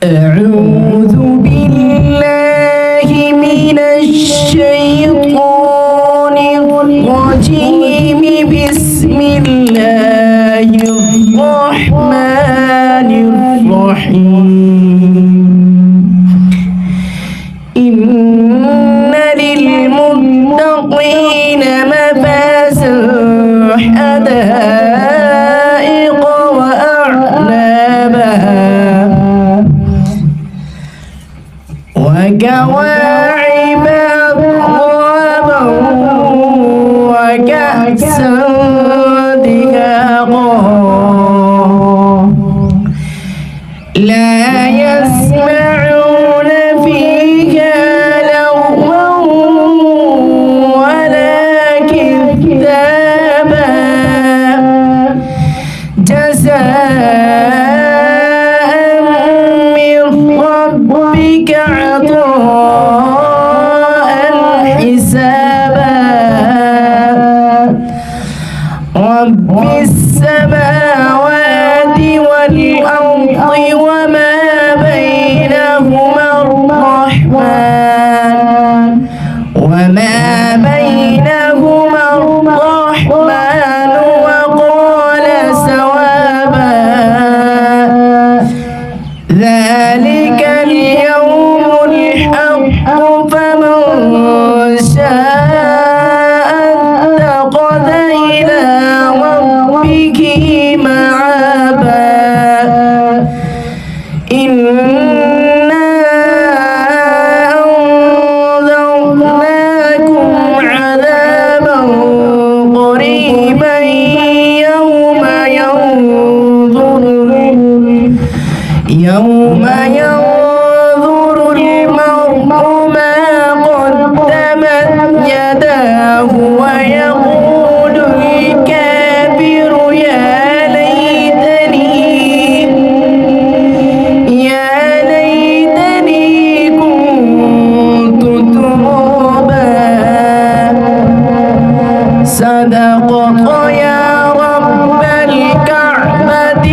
أعوذ بالله من الشيطان الرجيم. بسم الله الرحمن الرحيم. إن للمتقين مفازا حدائق وأعنابا وكواعب أترابا وكأسا دهاقا لا يسمعون فيها لغوا ولا كذابا جزاء من ربك عطاء حسابا. رب السماوات والأرض وما بينهما الرحمن وقال سوابا. ذلك اليوم الحق فمن شاء اتخذ إلى ربه مآبا. إنا أنذرناكم عذابا قريبا يوم ينظر المرء ما قدمت يداه ويقول الكافر يا ليتني كنت ترابا. صدقت يا رب الكعبة